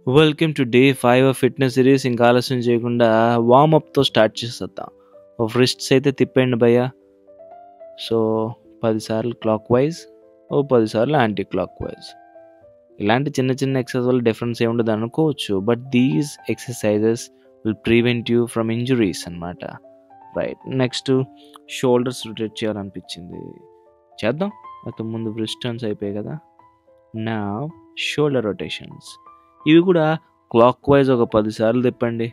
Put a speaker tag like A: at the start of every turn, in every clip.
A: Welcome to day 5 of fitness series. ఇంకా ఆలస్యం చేయకుండా వార్మప్తో స్టార్ట్ చేసేద్దాం. రిస్ట్స్ అయితే తిప్పండి భయ్య. సో 10 సార్లు క్లాక్ వైజ్, 10 సార్లు యాంటీ క్లాక్ వైజ్. ఇలాంటి చిన్న చిన్న ఎక్సర్సైజ్ వల్ల డిఫరెన్స్ ఏముండదు అనుకోవచ్చు, but these exercises will prevent you from injuries అనమాట. రైట్, నెక్స్ట్ షోల్డర్స్ రొటేట్ చేయాలనిపించింది, చేద్దాం. అయితే ముందు రిస్ట్ టర్న్స్ అయిపోయాయి కదా. నా షోల్డర్ రొటేషన్స్ ఇవి కూడా క్లాక్ వైజ్ ఒక 10 సార్లు తిప్పండి,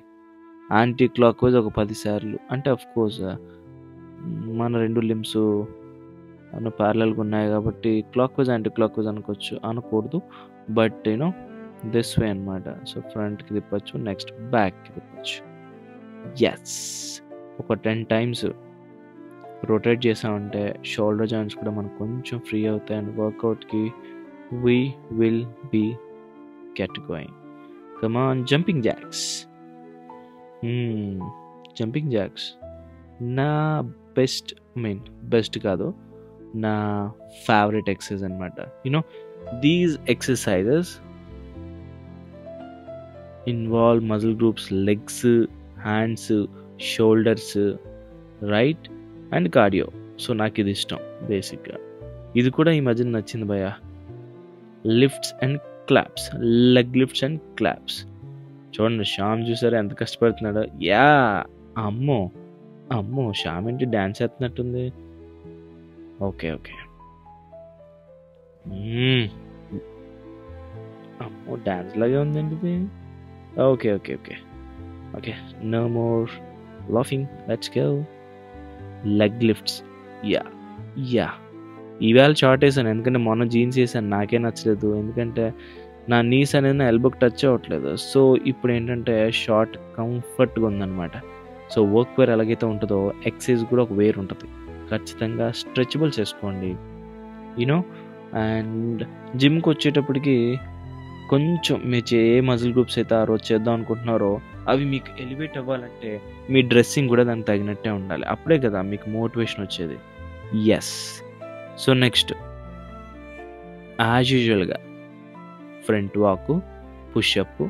A: యాంటీ క్లాక్ వైజ్ ఒక 10 సార్లు. అంటే అఫ్కోర్స్ మన రెండు లిమ్స్ ప్యారలల్గా ఉన్నాయి కాబట్టి clock wise anti clock wise అనకూడదు, బట్ యూనో దిస్ వే అనమాట. సో ఫ్రంట్కి తిప్పచ్చు, నెక్స్ట్ బ్యాక్కి తిప్పచ్చు. ఎస్, ఒక 10 టైమ్స్ రొటేట్ చేసామంటే షోల్డర్ జాయింట్స్ కూడా మనకు కొంచెం ఫ్రీ అవుతాయి and వర్కౌట్కి we will be get going. Come on, jumping jacks. Jumping jacks నా బెస్ట్ కాదు, నా ఫేవరెట్ ఎక్సర్సైజ్ అనమాట. These exercises involve muscle groups, legs, hands, shoulders, right, and cardio. So నాకు ఇది ఇష్టం బేసిక్గా. ఇది కూడా ఈ మధ్యన నచ్చింది భయ్యా. Lifts and claps, leg lifts and claps. చూడండి, శ్యామ్ చూసారా ఎంత కష్టపడుతున్నాడో. యా, అమ్మో శ్యామ్ ఏంటి డ్యాన్స్ చేస్తున్నట్టుంది. ఓకే అమ్మో, డ్యాన్స్ లాగే ఉందండి ఇది. Okay no more laughing, let's go. Leg lifts. Yeah ఈవేళ షార్ట్ వేసాను, ఎందుకంటే మొన్న జీన్స్ వేసాను, నాకే నచ్చలేదు, ఎందుకంటే నా నీస్ అనేది నా ఎల్బోకి టచ్ అవ్వట్లేదు. సో ఇప్పుడు ఏంటంటే షార్ట్ కంఫర్ట్గా ఉందన్నమాట. సో వర్క్ వేర్ ఎలాగైతే ఉంటుందో ఎక్సర్సైజ్ కూడా ఒక వేర్ ఉంటుంది. ఖచ్చితంగా స్ట్రెచబుల్ చేసుకోండి, అండ్ జిమ్కి వచ్చేటప్పటికి కొంచెం మీరు ఏ మజిల్ గ్రూప్స్ అయితే ఆ రోజు చేద్దాం అనుకుంటున్నారో అవి మీకు ఎలివేట్ అవ్వాలంటే మీ డ్రెస్సింగ్ కూడా దానికి తగినట్టే ఉండాలి. అప్పుడే కదా మీకు మోటివేషన్ వచ్చేది. ఎస్. సో నెక్స్ట్ యాజ్ యూజువల్గా front walk, pushup,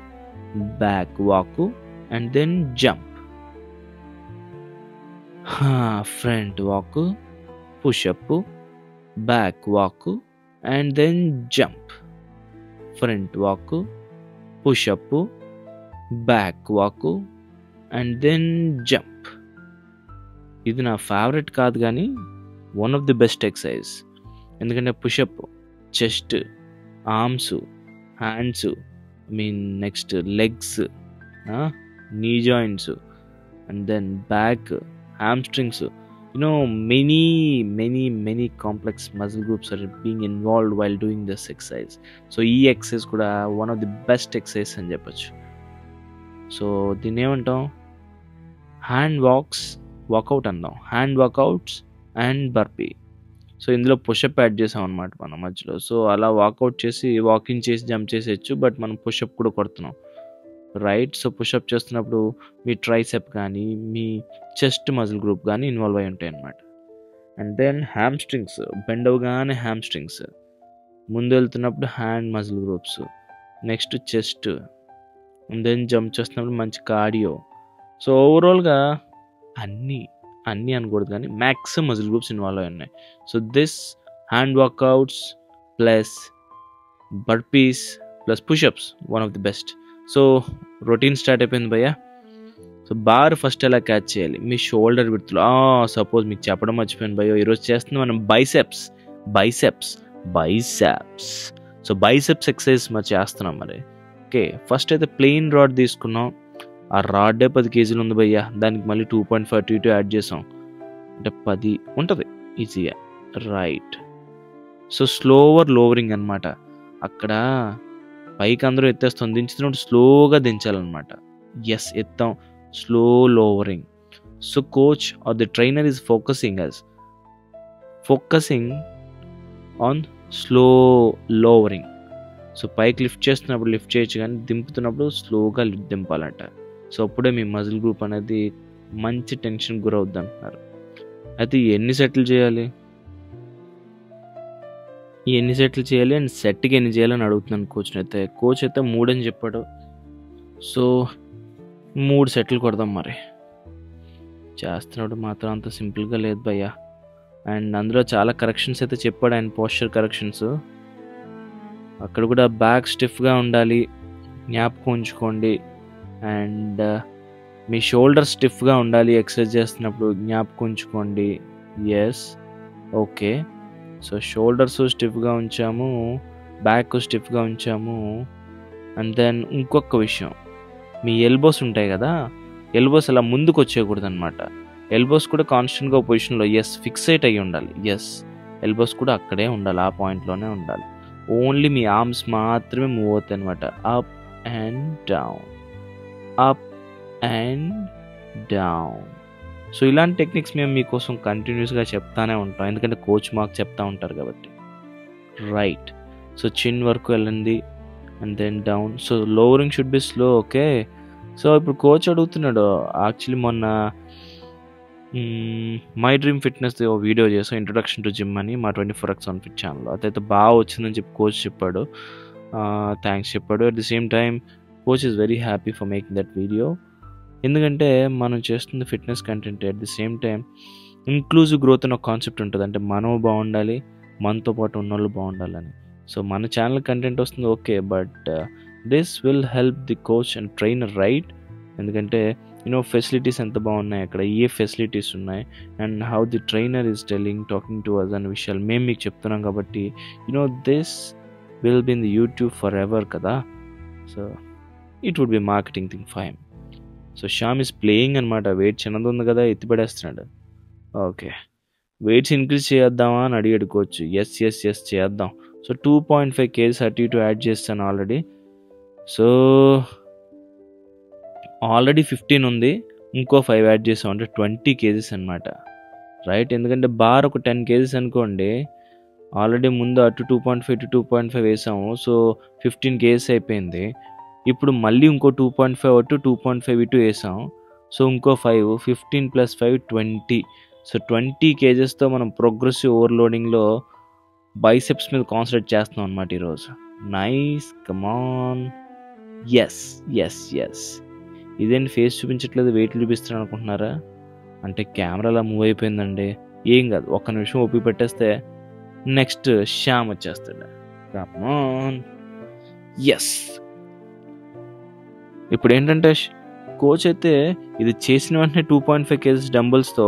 A: back walk, and then jump. Front walk, pushup, back walk, and then jump. Front walk, pushup, back walk, and then jump. ఇది నా ఫేవరెట్ కాదు కానీ one of the best exercise. ఎందుకంటే pushup chest, arms, hands, next legs, knee joints, and then back, hamstrings. many complex muscle groups are being involved while doing this exercise. So ఈ exercise కూడా one of the best exercise అని చెప్పచ్చు. So దీన్ని ఏమంటాం, hand walkout అందాం. Hand walkouts and burpee. So ఇందులో pushup add చేసాం అనమాట మనం మధ్యలో. సో అలా వాకౌట్ చేసి, వాకింగ్ చేసి జంప్ చేసేయచ్చు, బట్ మనం పుషప్ కూడా కొడుతున్నాం, రైట్. సో పుషప్ చేస్తున్నప్పుడు మీ ట్రైసెప్ కానీ మీ చెస్ట్ మజిల్ గ్రూప్ కానీ ఇన్వాల్వ్ అయి ఉంటాయి అన్నమాట. అండ్ దెన్ హ్యామ్స్ట్రింగ్స్, బెండ్ అవగానే హ్యామ్స్ట్రింగ్స్, ముందు వెళ్తున్నప్పుడు hand muscle groups, next chest, and then jump చేస్తున్నప్పుడు మంచి కార్డియో. సో ఓవరాల్గా అన్నీ అనకూడదు కానీ మ్యాక్సిమం మజిల్ గ్రూప్స్ ఇన్వాల్వ్ అయి ఉన్నాయి. So this hand workouts plus burpees plus push-ups one of the best. So routine start అయిపోయింది భయ్యా. సో బార్ ఫస్ట్ ఎలా క్యాచ్ చేయాలి, మీ షోల్డర్ విడ్త్లో. సపోజ్ మీకు చెప్పడం మర్చిపోయాను భయ్యో, ఈరోజు చేస్తున్నాం మనం బైసెప్స్. సో బైసెప్స్ ఎక్సర్సైజ్ మరి చేస్తున్నాం మరి. ఓకే, ఫస్ట్ అయితే ప్లెయిన్ రాడ్ తీసుకున్నాం. ఆ రాడ్డే 10 కేజీలు ఉంది భయ్యా, దానికి మళ్ళీ 2.5 T2 యాడ్ చేసాం, అంటే 10 ఉంటుంది ఈజీగా, రైట్. సో లోవరింగ్ అనమాట. అక్కడ పైకి అందరూ ఎత్తేస్తాం, దించుతున్నప్పుడు స్లోగా దించాలన్నమాట. ఎస్, ఎత్తాం, slow lowering. So coach or the trainer is focusing on slow lowering. So పైకి లిఫ్ట్ చేస్తున్నప్పుడు లిఫ్ట్ చేయొచ్చు, కానీ దింపుతున్నప్పుడు స్లోగా దింపాలంట. సో అప్పుడే మీ మజిల్ గ్రూప్ అనేది మంచి టెన్షన్ గురవుద్ది అంటున్నారు. అయితే ఎన్ని సెట్లు చేయాలి అండ్ సెట్కి ఎన్ని చేయాలని అడుగుతున్నాను కోచ్ని. అయితే కోచ్ అయితే 3 అని చెప్పాడు. సో 3 సెట్లు కొడదాం మరి. చేస్తున్నప్పుడు మాత్రం అంత సింపుల్గా లేదు భయ్య. అండ్ అందులో చాలా కరెక్షన్స్ అయితే చెప్పాడు ఆయన, పోస్చర్ కరెక్షన్స్. అక్కడ కూడా బ్యాక్ స్టిఫ్గా ఉండాలి, జ్ఞాపకం ఉంచుకోండి. అండ్ మీ షోల్డర్ స్టిఫ్గా ఉండాలి ఎక్సర్సైజ్ చేస్తున్నప్పుడు, జ్ఞాపకం ఉంచుకోండి. Yes, okay. సో షోల్డర్స్ స్టిఫ్గా ఉంచాము, బ్యాక్ స్టిఫ్గా ఉంచాము. అండ్ దెన్ ఇంకొక విషయం, మీ ఎల్బోస్ ఉంటాయి కదా, ఎల్బోస్ అలా ముందుకు వచ్చేయకూడదు అనమాట. ఎల్బోస్ కూడా కాన్స్టెంట్గా పొజిషన్లో ఫిక్సేట్ అయ్యి ఉండాలి. ఎల్బోస్ కూడా అక్కడే ఉండాలి, ఆ పాయింట్లోనే ఉండాలి. ఓన్లీ మీ ఆర్మ్స్ మాత్రమే మూవ్ అవుతాయి అనమాట. Up and down, up and down. So ఇలాంటి టెక్నిక్స్ మేము మీకోసం కంటిన్యూస్గా చెప్తానే ఉంటాం, ఎందుకంటే కోచ్ మాకు చెప్తా ఉంటారు కాబట్టి. రైట్, సో చిన్ వరకు వెళ్ళండి and then down. So lowering should be slow. Okay, so ఇప్పుడు కోచ్ అడుగుతున్నాడు, యాక్చువల్లీ మొన్న మై డ్రీమ్ ఫిట్నెస్ వీడియో చేసాం, ఇంట్రొడక్షన్ టు జిమ్ అని, మా 24x1 ఫిట్ ఛానల్లో. అదైతే బాగా వచ్చిందని చెప్పి కోచ్ చెప్పాడు, థ్యాంక్స్ చెప్పాడు. At the same time coach is very happy for making that video. ఎందుకంటే మనం చేస్తుంది fitness content, at the same time inclusive growth అని ఒక కాన్సెప్ట్ ఉంటుంది. అంటే మనం బాగుండాలి, మనతో పాటు ఉన్నోళ్ళు బాగుండాలని. సో మన ఛానల్ కంటెంట్ వస్తుంది okay, but this will help the coach and trainer, right? ఎందుకంటే ఫెసిలిటీస్ ఎంత బాగున్నాయి అక్కడ, ఏ ఫెసిలిటీస్ ఉన్నాయి, and how the trainer is talking to us అనే విషయాలు మేము మీకు చెప్తున్నాం కాబట్టి this will be in the YouTube forever కదా. So it would be marketing thing fine. So Shyam is playing అనమాట. వెయిట్ చిన్నది ఉంది కదా, ఎత్తిపడేస్తున్నాడు. ఓకే, వెయిట్స్ ఇంక్రీజ్ చేద్దామా అని అడిగాడు కోచ్. ఎస్ చేద్దాం. సో 2.5 kgs అటు ఇటు యాడ్ చేస్తాను ఆల్రెడీ. సో ఆల్రెడీ 15 ఉంది, ఇంకో 5 యాడ్ చేసాం అంటే 20 kgs అనమాట, రైట్? ఎందుకంటే బార్ ఒక 10 kgs అనుకోండి, ఆల్రెడీ ముందు అటు 2.5 to 2.5 వేసాము. సో 15 kgs అయిపోయింది. ఇప్పుడు మళ్ళీ ఇంకో 2.5 అటు 2.5 ఇటు వేసాం. సో ఇంకో 5, 15 + 5 20. సో 20 kgsతో మనం ప్రోగ్రెసివ్ ఓవర్లోడింగ్లో బైసెప్స్ మీద కాన్సన్ట్రేట్ చేస్తున్నాం అనమాట ఈరోజు. నైస్, కమాన్. ఎస్. ఇదేంటి ఫేస్ చూపించట్లేదు, వెయిట్ చూపిస్తున్నాను అనుకుంటున్నారా? అంటే కెమెరాలా మూవ్ అయిపోయిందండి. ఏం కాదు, ఒక్క నిమిషం ఓపి పెట్టేస్తే నెక్స్ట్ శ్యామ్ వచ్చేస్తాడు. కమాన్. ఎస్. ఇప్పుడు ఏంటంటే కోచ్ అయితే ఇది చేసిన వెంటనే 2.5 kgs డంబుల్స్తో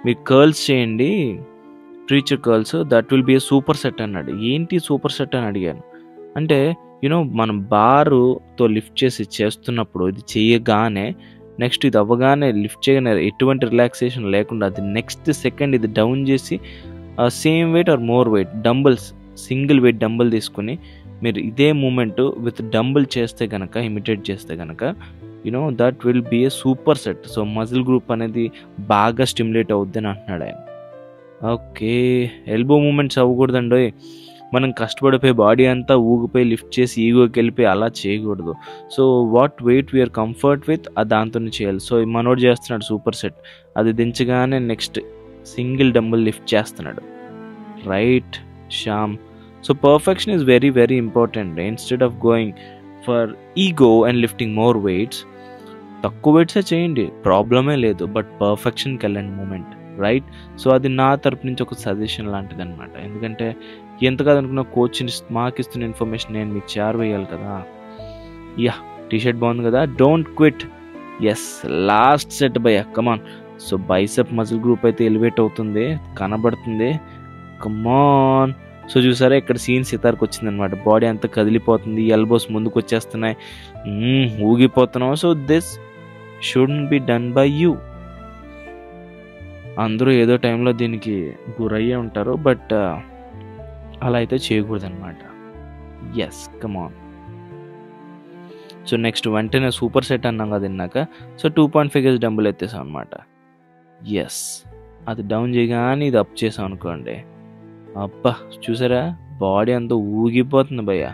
A: మీరు కర్ల్స్ చేయండి, preacher curls, that will be a super set అన్నాడు. ఏంటి సూపర్ సెట్ అని అడిగాను. అంటే మనం బారుతో లిఫ్ట్ చేస్తున్నప్పుడు ఇది చేయగానే, నెక్స్ట్ ఇది అవ్వగానే లిఫ్ట్ చేయగానే ఎటువంటి రిలాక్సేషన్ లేకుండా అది నెక్స్ట్ సెకండ్ ఇది డౌన్ చేసి same weight or more weight dumbbells, single weight dumbbell తీసుకుని మీరు ఇదే మూమెంట్ విత్ డంబుల్ చేస్తే కనుక, ఇమిటేట్ చేస్తే కనుక that will be a super set. So muscle group అనేది బాగా స్టిమ్యులేట్ అవుద్ది అని అంటున్నాడు ఆయన. ఓకే, ఎల్బో మూమెంట్స్ అవ్వకూడదండి. మనం కష్టపడిపోయి బాడీ అంతా ఊగిపోయి లిఫ్ట్ చేసి ఈగోకి వెళ్ళిపోయి అలా చేయకూడదు. So what weight we're comfort with దాంతోనే చేయాలి. సో మనోడు చేస్తున్నాడు సూపర్ సెట్, అది దించగానే నెక్స్ట్ సింగిల్ డంబుల్ లిఫ్ట్ చేస్తున్నాడు, right Shyam? So perfection is very very important. Instead of going for ego and lifting more weights, తక్కువ వెయిట్సే చేయండి, ప్రాబ్లమే లేదు, బట్ పర్ఫెక్షన్కి వెళ్ళండి మూమెంట్, రైట్? సో అది నా తరపు నుంచి ఒక సజెషన్ లాంటిది అనమాట. ఎందుకంటే ఎంత కాదనుకున్న కోచ్ మాకు ఇస్తున్న ఇన్ఫర్మేషన్ నేను మీకు చేరవేయాలి కదా. టీషర్ట్ బాగుంది కదా, don't quit. Yes, last set భయ్యా, come on. So bicep muscle group అయితే ఎలివేట్ అవుతుంది, కనబడుతుంది, కమాన్. సో చూసారా ఇక్కడ సీన్ సితార్కి వచ్చింది అనమాట, బాడీ అంతా కదిలిపోతుంది, ఎల్బోస్ ముందుకు వచ్చేస్తున్నాయి, ఊగిపోతున్నాం. So this shouldn't be done by you. అందరూ ఏదో టైంలో దీనికి గురయ్యే ఉంటారు, బట్ అలా అయితే చేయకూడదు అనమాట. ఎస్, కమాన్. సో నెక్స్ట్ వెంటనే సూపర్ సెట్ అన్నాం కదా ఇందాక. సో 2.5 kgs డంబుల్ ఎత్తేసాం అనమాట. ఎస్, అది డౌన్ చేయగానే ఇది అప్ చేసాం అనుకోండి, అబ్బా చూసారా బాడీ అంతా ఊగిపోతుంది భయ్య.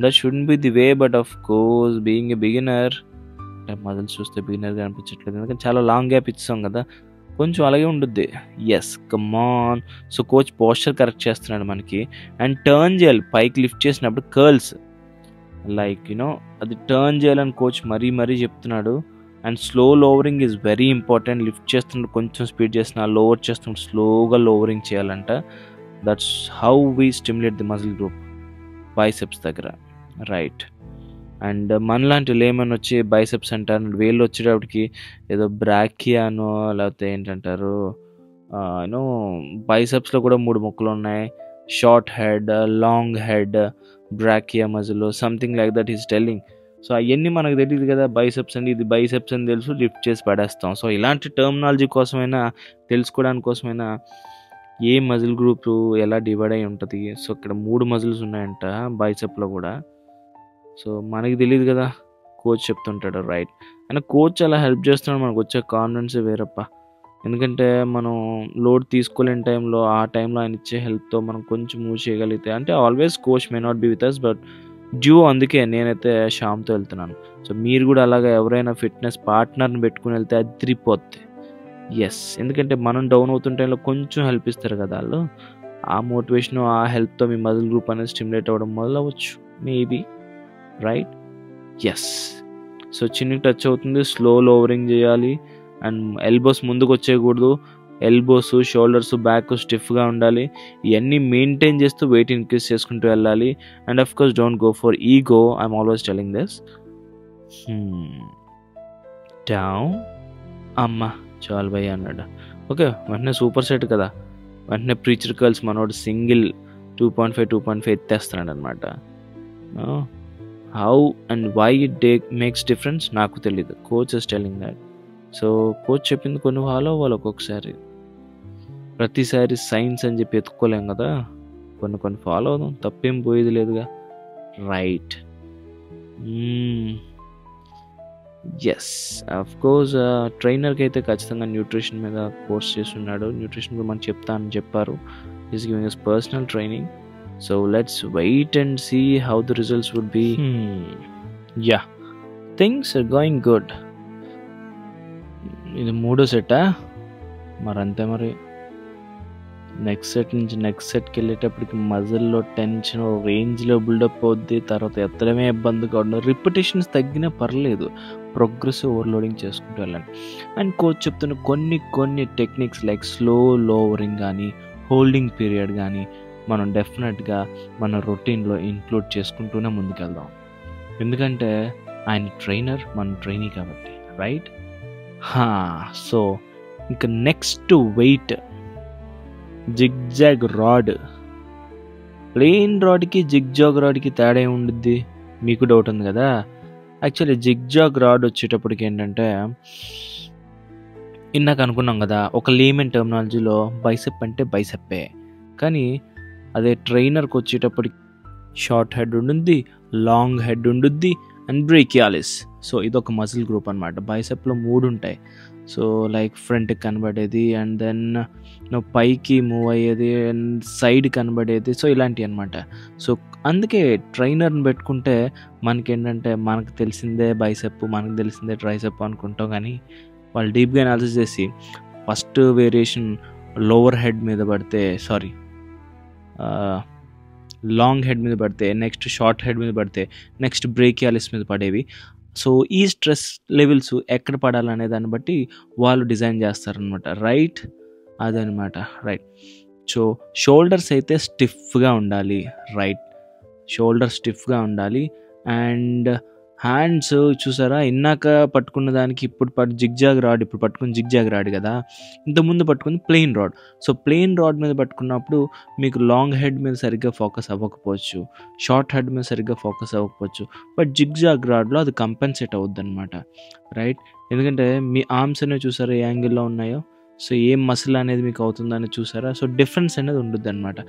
A: That shouldn't be the way, but of course being a beginner, muscles చూస్తే బిగినర్గా అనిపించట్లేదు, ఎందుకంటే చాలా లాంగ్ గ్యాప్ ఇచ్చాం కదా, కొంచెం అలాగే ఉంటుంది. ఎస్, కమాన్. సో కోచ్ పోస్చర్ కరెక్ట్ చేస్తున్నాడు మనకి. అండ్ టర్న్ చేయాలి, పైకి లిఫ్ట్ చేసినప్పుడు కర్ల్స్ లైక్ అది టర్న్ చేయాలని కోచ్ మరీ చెప్తున్నాడు. And slow lowering is very important. Lift చేస్తున్నప్పుడు కొంచెం స్పీడ్ చేసిన, లోవర్ చేస్తున్నప్పుడు స్లోగా లోవరింగ్ చేయాలంట. That's how we stimulate the muscle group biceps దగ్గర, రైట్. అండ్ మనలాంటి లేమన్ వచ్చి బైసెప్స్ అంటారు, వేళ్ళు వచ్చేటప్పటికి ఏదో బ్రాకియానో లేకపోతే ఏంటంటారు బైసెప్స్లో కూడా 3 ముక్కలు ఉన్నాయి. Short head, long head, brachia muscle, something like that is telling. So అవన్నీ మనకు తెలియదు కదా. బైసెప్స్ అని, ఇది బైసెప్స్ అని తెలుసు, లిఫ్ట్ చేసి పడేస్తాం. సో ఇలాంటి టర్మినాలజీ కోసమైనా, తెలుసుకోవడానికి కోసమైనా ఏ మజిల్ గ్రూప్ ఎలా డివైడ్ అయి ఉంటుంది. సో ఇక్కడ 3 మజిల్స్ ఉన్నాయంట బైసెప్లో కూడా. సో మనకి తెలియదు కదా, కోచ్ చెప్తుంటాడు, రైట్. అండ్ కోచ్ అలా హెల్ప్ చేస్తున్నాడు, మనకు వచ్చే కాన్ఫిడెన్సే వేరప్ప. ఎందుకంటే మనం లోడ్ తీసుకోలేని టైంలో, ఆ టైంలో ఆయన ఇచ్చే హెల్ప్తో మనం కొంచెం మూవ్ చేయగలిగితే, అంటే always coach may not be with us, but అందుకే నేనైతే శ్యామ్తో వెళ్తున్నాను. సో మీరు కూడా అలాగా ఎవరైనా ఫిట్నెస్ పార్ట్నర్ని పెట్టుకుని వెళ్తే అది తిరిగిపోద్ది. ఎస్, ఎందుకంటే మనం డౌన్ అవుతున్న టైంలో కొంచెం హెల్ప్ ఇస్తారు కదా వాళ్ళు. ఆ మోటివేషన్, ఆ హెల్ప్తో మీ మజిల్ గ్రూప్ అనేది స్టిమ్యులేట్ అవ్వడం మొదలవచ్చు మేబీ, రైట్. ఎస్, సో చిన్న టచ్ అవుతుంది, స్లో లోవరింగ్ చేయాలి. అండ్ ఎల్బోస్ ముందుకు వచ్చేయకూడదు, ఎల్బోస్, షోల్డర్స్, బ్యాక్ స్టిఫ్గా ఉండాలి. ఇవన్నీ మెయింటైన్ చేస్తూ వెయిట్ ఇంక్రీజ్ చేసుకుంటూ వెళ్ళాలి. And of course don't go for ego, I'm always telling this. Down, అమ్మ చాలు భయ్య అన్నాడు. ఓకే, వెంటనే సూపర్ సెట్ కదా, వెంటనే ప్రీచర్ కర్ల్స్ మనోడు సింగిల్ 2.5 ఎత్తేస్తున్నాడు అనమాట. How and why it makes difference నాకు తెలీదు, coach is telling that. So coach చెప్పింది కొన్ని ఫాలో అవ్వాలి. ఒక్కొక్కసారి ప్రతిసారి సైన్స్ అని చెప్పి ఎత్తుకోలేం కదా, కొన్ని ఫాలో అవుదాం, తప్పేం పోయేది లేదుగా, రైట్. ఎస్, అఫ్ కోర్స్ ట్రైనర్కి అయితే ఖచ్చితంగా న్యూట్రిషన్ మీద కోర్స్ చేస్తున్నాడు. న్యూట్రిషన్ కూడా మనకు చెప్తానని చెప్పారు. Is giving us personal training. So let's wait and see how the results would be. Yeah, things are going good. ఇది 3వ సెట్టా మరి, అంతే మరి. నెక్స్ట్ సెట్ నుంచి నెక్స్ట్ సెట్కి వెళ్ళేటప్పటికి మజిల్లో టెన్షన్ రేంజ్లో బిల్డప్ అవుద్ది. తర్వాత ఎత్తడమే ఇబ్బందిగా ఉండదు. రిపిటేషన్స్ తగ్గినా పర్లేదు, ప్రోగ్రెసివ్ ఓవర్లోడింగ్ చేసుకుంటూ వెళ్ళండి. అండ్ కోచ్ చెప్తున్న కొన్ని టెక్నిక్స్ లైక్ స్లో లోవరింగ్ కానీ, హోల్డింగ్ పీరియడ్ కానీ మనం డెఫినెట్గా మన రొటీన్లో ఇంక్లూడ్ చేసుకుంటూనే ముందుకెళ్దాం. ఎందుకంటే ఆయన ట్రైనర్, మన ట్రైనీ కాబట్టి, రైట్. సో ఇంకా next weight zigzag rod. Plain రాడ్కి జిగ్జాగ్ రాడ్కి తేడా ఉండిద్ది మీకు డౌట్ ఉంది కదా. యాక్చువల్లీ జిగ్జాగ్ రాడ్ వచ్చేటప్పటికి ఏంటంటే, ఇందాక అనుకున్నాం కదా, ఒక లేమన్ టర్మినాలజీలో బైసెప్ అంటే బైసెప్పే, కానీ అదే ట్రైనర్కి వచ్చేటప్పటికి షార్ట్ హెడ్ ఉండుద్ది, లాంగ్ హెడ్ ఉండుద్ది, అండ్ బ్రేకియాలిస్. సో ఇదొక మజిల్ గ్రూప్ అనమాట. బైసెప్లో 3 ఉంటాయి. సో లైక్ ఫ్రంట్కి కనబడేది, అండ్ దెన్ పైకి మూవ్ అయ్యేది, అండ్ సైడ్ కనబడేది. సో ఇలాంటివి అనమాట. సో అందుకే ట్రైనర్ని పెట్టుకుంటే మనకేంటంటే, మనకు తెలిసిందే బైసెప్, మనకు తెలిసిందే ట్రైసెప్ అనుకుంటాం, కానీ వాళ్ళు డీప్గా అనాలిసిస్ చేసి ఫస్ట్ వేరియేషన్ లోవర్ హెడ్ మీద పడితే, లాంగ్ హెడ్ మీద పడితే, నెక్స్ట్ షార్ట్ హెడ్ మీద పడితే, నెక్స్ట్ బ్రేకియాలిస్ మీద పడేవి. సో ఈ స్ట్రెస్ లెవెల్స్ ఎక్కడ పడాలనే దాన్ని బట్టి వాళ్ళు డిజైన్ చేస్తారనమాట, రైట్. అదనమాట, రైట్. సో షోల్డర్స్ అయితే స్టిఫ్గా ఉండాలి, రైట్. షోల్డర్ స్టిఫ్గా ఉండాలి. అండ్ హ్యాండ్స్ చూసారా, ఇందాక పట్టుకున్న దానికి ఇప్పుడు జిగ్జాగ్ రాడ్, ఇప్పుడు పట్టుకుని జిగ్జాగ్ రాడ్ కదా, ఇంతకుముందు పట్టుకుని plain rod. So plain rod మీద పట్టుకున్నప్పుడు మీకు లాంగ్ హెడ్ మీద సరిగ్గా ఫోకస్ అవ్వకపోవచ్చు, షార్ట్ హెడ్ మీద సరిగ్గా ఫోకస్ అవ్వకపోవచ్చు, బట్ జిగ్జాగ్ రాడ్లో అది కంపెన్సేట్ అవుద్ది అనమాట, రైట్. ఎందుకంటే మీ ఆర్మ్స్ అనేవి చూసారా ఏ యాంగిల్లో ఉన్నాయో, సో ఏం మసిల్ అనేది మీకు అవుతుందని చూసారా. సో డిఫరెన్స్ అనేది ఉంటుంది అనమాట.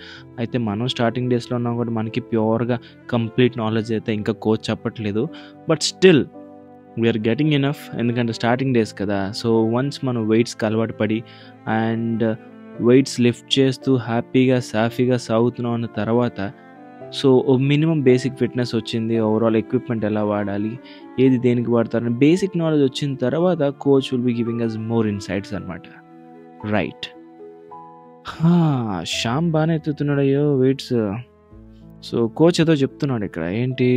A: అయితే మనం స్టార్టింగ్ డేస్లో ఉన్నాం కూడా మనకి ప్యూర్గా కంప్లీట్ నాలెడ్జ్ అయితే ఇంకా కోచ్ చెప్పట్లేదు, but still we're getting enough. ఎందుకంటే స్టార్టింగ్ డేస్ కదా. సో వన్స్ మనం వెయిట్స్కి అలవాటు పడి అండ్ వెయిట్స్ లిఫ్ట్ చేస్తూ హ్యాపీగా సాఫీగా సాగుతున్నాం అన్న తర్వాత, సో మినిమం బేసిక్ ఫిట్నెస్ వచ్చింది, ఓవరాల్ ఎక్విప్మెంట్ ఎలా వాడాలి, ఏది దేనికి వాడతారని బేసిక్ నాలెడ్జ్ వచ్చిన తర్వాత coach will be giving us more insights అనమాట, రైట్. శ్యామ్ బాగానే ఎత్తుతున్నాడు అయ్యో వెయిట్స్. సో కోచ్ ఏదో చెప్తున్నాడు ఇక్కడ, ఏంటి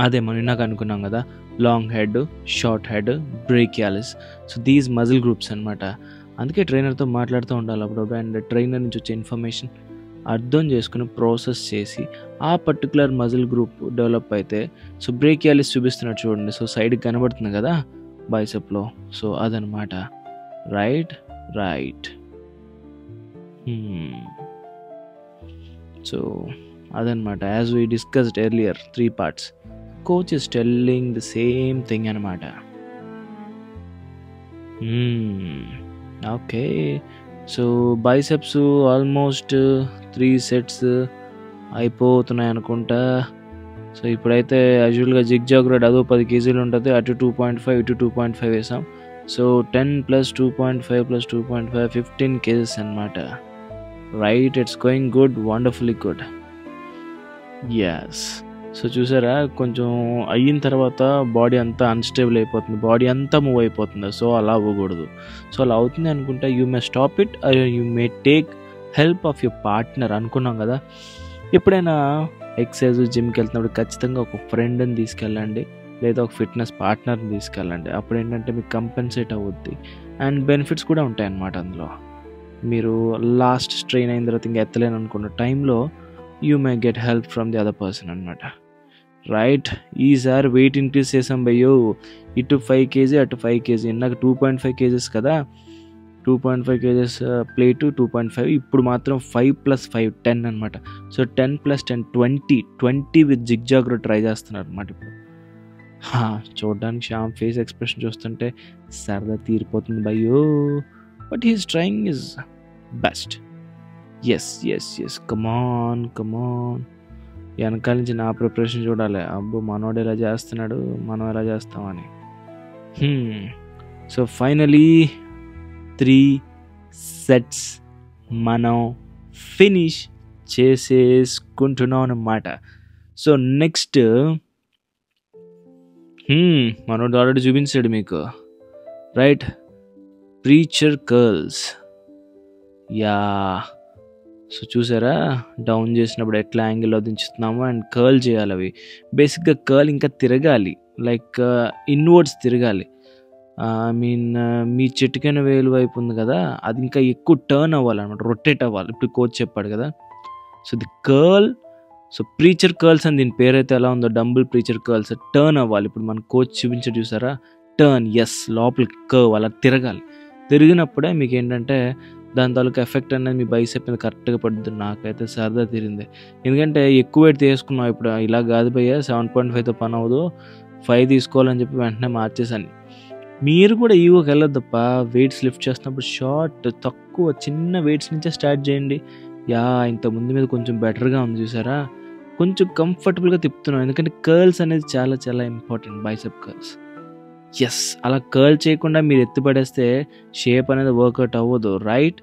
A: అదే మనం ఇందాక అనుకున్నాం కదా, long head, short head, brachialis. So these muscle groups అనమాట. అందుకే ట్రైనర్తో మాట్లాడుతూ ఉండాలి అప్పుడప్పుడు. అండ్ ట్రైనర్ నుంచి వచ్చే ఇన్ఫర్మేషన్ అర్థం చేసుకుని ప్రాసెస్ చేసి ఆ పర్టికులర్ మజిల్ గ్రూప్ డెవలప్ అయితే, సో బ్రేకియాలిస్ చూపిస్తున్నట్టు చూడండి. సో సైడ్కి కనబడుతుంది కదా బైసెప్లో. సో అదనమాట. రైట్. సో అదనమాట. As we discussed earlier 3 parts. Coach is telling the same thing అనమాట. Okay. So biceps almost 3 sets అయిపోతున్నాయి అనుకుంటా. సో ఇప్పుడైతే యాజువల్గా జిగ్జాగ్ రోడ్ అదో 10 kgs ఉంటుంది. అటు 2.5 ఇటు 2.5 వేసాం. సో 10 + 2.5 + 2.5 15 kgs అనమాట. Right. It's going good, wonderfully good. Yes. So చూసారా, కొంచెం అయిన తర్వాత బాడీ అంతా అన్స్టేబుల్ అయిపోతుంది, బాడీ అంతా మూవ్ అయిపోతుంది. సో అలా అవ్వకూడదు. సో అలా అవుతుంది అనుకుంటే you may stop it or you may take help of your partner అనుకున్నాం కదా. ఎప్పుడైనా ఎక్సర్సైజ్ జిమ్కి వెళ్తున్నప్పుడు ఖచ్చితంగా ఒక ఫ్రెండ్ని తీసుకెళ్ళండి, లేదా ఒక ఫిట్నెస్ పార్ట్నర్ని తీసుకెళ్ళండి. అప్పుడు ఏంటంటే మీకు కంపెన్సేట్ అవుద్ది అండ్ బెనిఫిట్స్ కూడా ఉంటాయి అన్నమాట. అందులో మీరు లాస్ట్ స్ట్రెయిన్ అయిన తర్వాత ఇంకా ఎత్తలేను అనుకున్న టైంలో you may get help from the other person అనమాట. రైట్. ఈసారి వెయిట్ ఇంక్రీజ్ చేసాం భయ్యో. ఇటు 5 kg అటు 5 kg. నాకు 2.5 kgs కదా, 2.5 kgs ప్లేటు 2.5. ఇప్పుడు మాత్రం 5 + 5 10 అనమాట. So 10 + 10 20 with zigzag road try చేస్తున్నారు అనమాట ఇప్పుడు. చూడడానికి శ్యామ్ ఫేస్ ఎక్స్ప్రెషన్ చూస్తుంటే సరదా తీరిపోతుంది భయ్యో. But he's trying his best. Yes come on. వెనకాల నుంచి నా ప్రిపరేషన్ చూడాలి. అబ్బో మనోడు ఎలా చేస్తున్నాడు, మనం ఎలా చేస్తామని. సో ఫైనలీ 3 sets మనం ఫినిష్ చేసేసుకుంటున్నాం అన్నమాట. సో నెక్స్ట్ మనోడు ఆల్రెడీ చూపించాడు మీకు. Right. Preacher curls. Yeah. So చూసారా, డౌన్ చేసినప్పుడు ఎట్లా యాంగిల్లో దించుతున్నాము అండ్ కర్ల్ చేయాలి. అవి బేసిక్గా కర్ల్ ఇంకా తిరగాలి, లైక్ ఇన్వర్డ్స్ తిరగాలి. ఐ మీన్ మీ చిటికెన వేలు వైపు ఉంది కదా, అది ఇంకా ఎక్కువ టర్న్ అవ్వాలన్నమాట, రొటేట్ అవ్వాలి. ఇప్పుడు కోచ్ చెప్పాడు కదా. So the curl, so preacher curls అని దీని పేరైతే ఎలా ఉందో, డంబుల్ ప్రీచర్ కర్ల్స్ టర్న్ అవ్వాలి. ఇప్పుడు మన కోచ్ చూపించాడు చూసారా, టర్న్. ఎస్, లోపలికి కర్వ్ అలా తిరగాలి. తిరిగినప్పుడే మీకు ఏంటంటే దాని తాలూకు ఎఫెక్ట్ అనేది మీ బైసెప్ మీద కరెక్ట్గా పడుతుంది. నాకైతే సరదా తీరింది, ఎందుకంటే ఎక్కువ వెయిట్ తీసుకున్నాం. ఇప్పుడు ఇలా కాదు భయ్యా, 7.5తో పని అవ్వదు, 5 తీసుకోవాలని చెప్పి వెంటనే మార్చేసాను. మీరు కూడా ఈగోకి వెళ్ళొద్దప్ప. వెయిట్స్ లిఫ్ట్ చేస్తున్నప్పుడు షార్ట్ తక్కువ చిన్న వెయిట్స్ నుంచే స్టార్ట్ చేయండి. యా, ఇంతకుముందు మీద కొంచెం బెటర్గా ఉంది చూసారా, కొంచెం కంఫర్టబుల్గా తిప్పుతున్నాం. ఎందుకంటే కర్ల్స్ అనేది చాలా చాలా ఇంపార్టెంట్, బైసెప్ కర్ల్స్. ఎస్, అలా కర్ల్ చేయకుండా మీరు ఎత్తిపడేస్తే షేప్ అనేది వర్కౌట్ అవ్వదు. రైట్.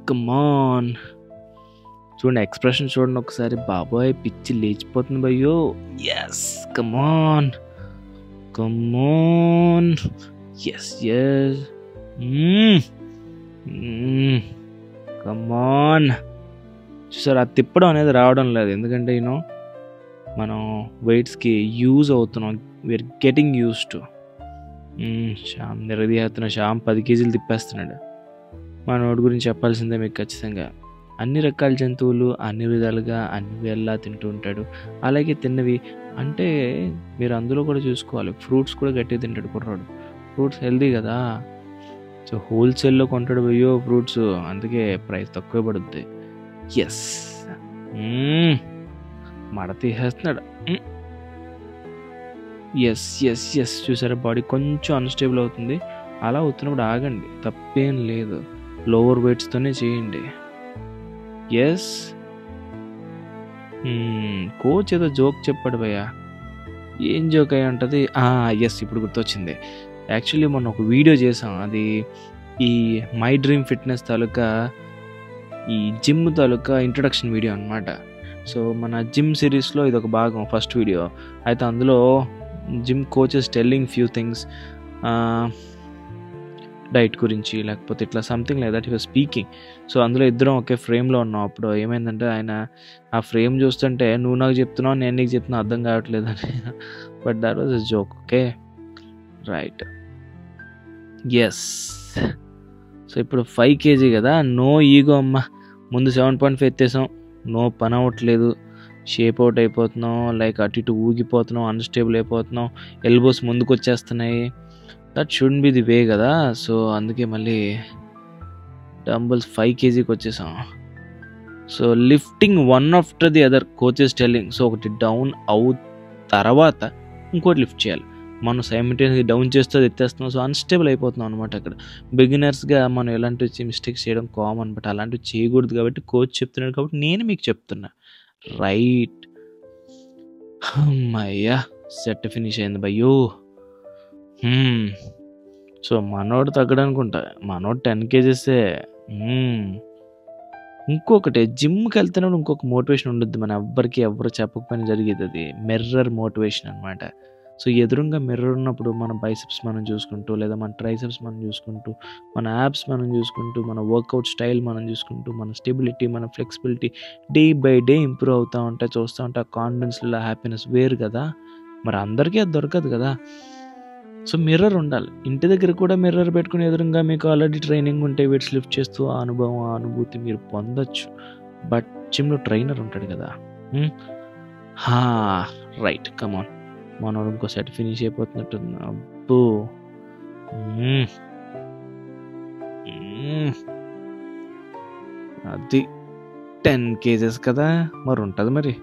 A: కమాన్. చూడండి ఎక్స్ప్రెషన్ చూడండి ఒకసారి. బాబాయ్ పిచ్చి లేచిపోతుంది భయ్యో. Yes, come on. Yes come on. చూసారు, అది తిప్పడం అనేది రావడం లేదు, ఎందుకంటే మనం వెయిట్స్కి యూజ్ అవుతున్నాం. We're getting use to. Shyam నిరదీస్తున్న శ్యామ్ 10 kgs తిప్పేస్తున్నాడు. మన వాడి గురించి చెప్పాల్సిందే మీకు ఖచ్చితంగా. అన్ని రకాల జంతువులు అన్ని విధాలుగా అన్ని వేళలా తింటూ ఉంటాడు. అలాగే తిన్నవి అంటే మీరు అందులో కూడా చూసుకోవాలి, ఫ్రూట్స్ కూడా గట్టిగా తింటాడు కుర్రాడు. ఫ్రూట్స్ హెల్దీ కదా. సో హోల్సేల్లో కొంటాడు భయ్యో ఫ్రూట్స్, అందుకే ప్రైస్ తక్కువ పడుద్ది. ఎస్, మడ తీసేస్తున్నాడు. ఎస్ చూసారా, బాడీ కొంచెం అన్స్టేబుల్ అవుతుంది. అలా అవుతున్నప్పుడు ఆగండి, తప్పేం లేదు. లోవర్ వెయిట్స్తోనే చేయండి. ఎస్. కోచ్ ఏదో జోక్ చెప్పాడు భయ్యా. ఏం జోక్ అయి ఉంటుంది? ఎస్, ఇప్పుడు గుర్తొచ్చింది. యాక్చువల్లీ మొన్న ఒక వీడియో చేసాం, అది ఈ మై డ్రీమ్ ఫిట్నెస్ తాలూకా ఈ జిమ్ తాలూకా ఇంట్రడక్షన్ వీడియో అనమాట. సో మన జిమ్ సిరీస్లో ఇది ఒక భాగం, ఫస్ట్ వీడియో. అయితే అందులో gym coaches telling few things. Diet గురించి లేకపోతే ఇట్లా something like that he was speaking. So అందులో ఇద్దరం ఒకే ఫ్రేమ్లో ఉన్నాం. అప్పుడు ఏమైందంటే ఆయన ఆ ఫ్రేమ్ చూస్తుంటే నువ్వు నాకు చెప్తున్నావు నేను నీకు చెప్తున్నా అర్థం కావట్లేదని. But that was a joke. Okay right. Yes. So ఇప్పుడు 5 kg కదా, నో ఈగో అమ్మ. ముందు 7.5 ఎత్తేసాం, నో పని అవ్వట్లేదు, షేప్ అవుట్ అయిపోతున్నాం, లైక్ అటు ఇటు ఊగిపోతున్నాం, అన్స్టేబుల్ అయిపోతున్నాం, ఎల్బోస్ ముందుకు వచ్చేస్తున్నాయి. దట్ షుడ్ బి ది వే కదా. సో అందుకే మళ్ళీ డంబుల్స్ 5 kgకి వచ్చేసాం. So lifting one after the other coaches telling. So ఒకటి డౌన్ అవు తర్వాత ఇంకోటి లిఫ్ట్ చేయాలి. మనం సైమిల్టేనియస్గా డౌన్ చేస్తూ ఎత్తేస్తున్నాం. సో అన్స్టేబుల్ అయిపోతున్నాం అనమాట. అక్కడ బిగినర్స్గా మనం ఎలాంటి మిస్టేక్స్ చేయడం కామన్, బట్ అలాంటివి చేయకూడదు కాబట్టి కోచ్ చెప్తున్నాడు కాబట్టి నేను మీకు చెప్తున్నా. రైట్. అమ్మయ్యా సెట్ ఫినిష్ అయింది భయ్యో. సో మనోడు తగ్గడనుకుంటా, మనోడు 10 kgs. ఇంకొకటి జిమ్కి వెళ్తున్నప్పుడు ఇంకొక మోటివేషన్ ఉండొద్దు, మన ఎవ్వరికి ఎవరు చెప్పకపోయినా జరిగేది. అది మిర్రర్ మోటివేషన్ అనమాట. సో ఎదురుగా మిర్రర్ ఉన్నప్పుడు మన బైసెప్స్ మనం చూసుకుంటూ, లేదా మన ట్రైసెప్స్ మనం చూసుకుంటూ, మన యాప్స్ మనం చూసుకుంటూ, మన వర్కౌట్ స్టైల్ మనం చూసుకుంటూ, మన స్టెబిలిటీ, మన flexibility day by day improve అవుతూ ఉంటే చూస్తూ ఉంటే ఆ కాన్ఫిడెన్స్లో హ్యాపీనెస్ వేరు కదా. మరి అందరికీ అది దొరకదు కదా. సో మిర్రర్ ఉండాలి. ఇంటి దగ్గర కూడా మిర్రర్ పెట్టుకుని ఎదురుగా మీకు ఆల్రెడీ ట్రైనింగ్ ఉంటే వెయిట్స్ లిఫ్ట్ చేస్తూ ఆ అనుభవం, ఆ అనుభూతి మీరు పొందొచ్చు. బట్ జిమ్లో ట్రైనర్ ఉంటాడు కదా. Right come on. మనోడు ఇంకో సెట్ ఫినిష్ అయిపోతున్నట్టుంది. అబ్బో అది 10 kgs కదా, మరి ఉంటుంది మరి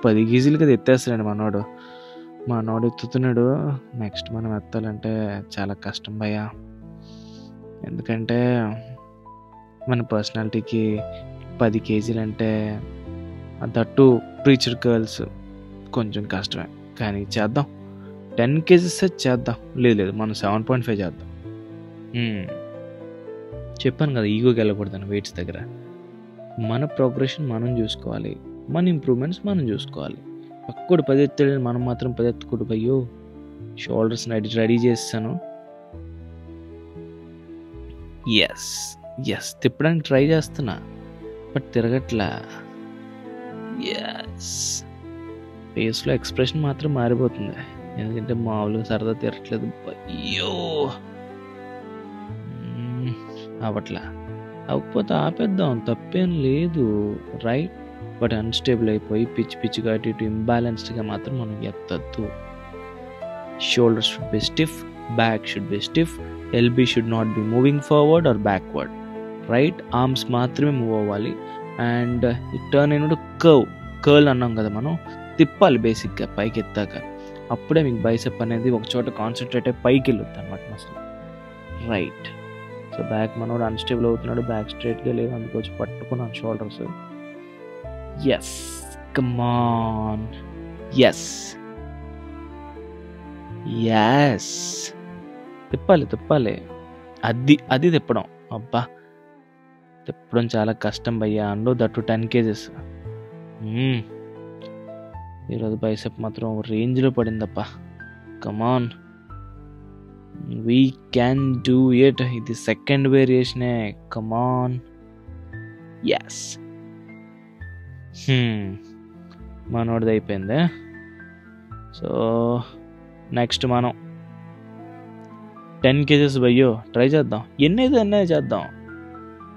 A: 10 kg కదా ఎత్తేస్తాడండి మనోడు. మనోడు ఎత్తుతున్నాడు. నెక్స్ట్ మనం ఎత్తాలంటే చాలా కష్టం భయ్యా. ఎందుకంటే మన పర్సనాలిటీకి 10 kg అంటే దట్టు ప్రీచర్ గర్ల్స్ కొంచెం కష్టమే, కానీ చేద్దాం. 10 kgs చేద్దాం. లేదు మనం 7.5 చేద్దాం. చెప్పాను కదా ఈగోకి వెళ్ళకూడదని వెయిట్స్ దగ్గర. మన ప్రోగ్రెషన్ మనం చూసుకోవాలి, మన ఇంప్రూవ్మెంట్స్ మనం చూసుకోవాలి. పక్కడు 10 ఎత్తాడు, మనం మాత్రం 10 ఎత్తకూడదు భయ్యో. షోల్డర్స్ రెడీ చేస్తాను. ఎస్ తిప్పడానికి ట్రై చేస్తున్నా, బట్ తిరగట్లా. ఎస్ ఫేస్లో ఎక్స్ప్రెషన్ మాత్రం మారిపోతుంది, ఎందుకంటే మామూలుగా సరదా తిరగట్లేదు. అయ్యో అవట్లా. అవ్వకపోతే ఆపేద్దాం, తప్పేం లేదు. రైట్. బట్ అన్స్టేబుల్ అయిపోయి పిచ్చిగా అటు ఇటు ఇంబ్యాలెన్స్డ్గా మాత్రం మనం ఎత్తద్దు. Shoulders should be stiff, back should be stiff, elbow should not be moving forward or backward. Right. Arms మాత్రమే మూవ్ అవ్వాలి. అండ్ టర్న్ అయినప్పుడు కర్ల్ అన్నాం కదా, మనం తిప్పాలి బేసిక్గా పైకి ఎత్తాక. అప్పుడే మీకు బైసెప్ అనేది ఒక చోట కాన్సన్ట్రేట్ అయ్యి పైకి వెళ్ళొద్దు అనమాట మసలు. రైట్. సో బ్యాక్ మనోడు అన్స్టేబుల్ అవుతున్నాడు, బ్యాక్ స్ట్రైట్గా లేదు, అందుకు వచ్చి పట్టుకున్నాను షోల్డర్స్. Yes come on. ఎస్ తిప్పాలి. అది తిప్పడం. అబ్బా తిప్పడం చాలా కష్టం భయ్యా. And that 10 kgs. ఈరోజు బైసెప్ మాత్రం రేంజ్లో పడిందప్పా. కమాన్, వీ క్యాన్ డూ ఇట్. ఇది సెకండ్ వేరియేషనే. కమాన్. ఎస్ మనోడిది అయిపోయింది. సో నెక్స్ట్ మనం 10 kgs భయ్యో ట్రై చేద్దాం. ఎన్ని చేద్దాం.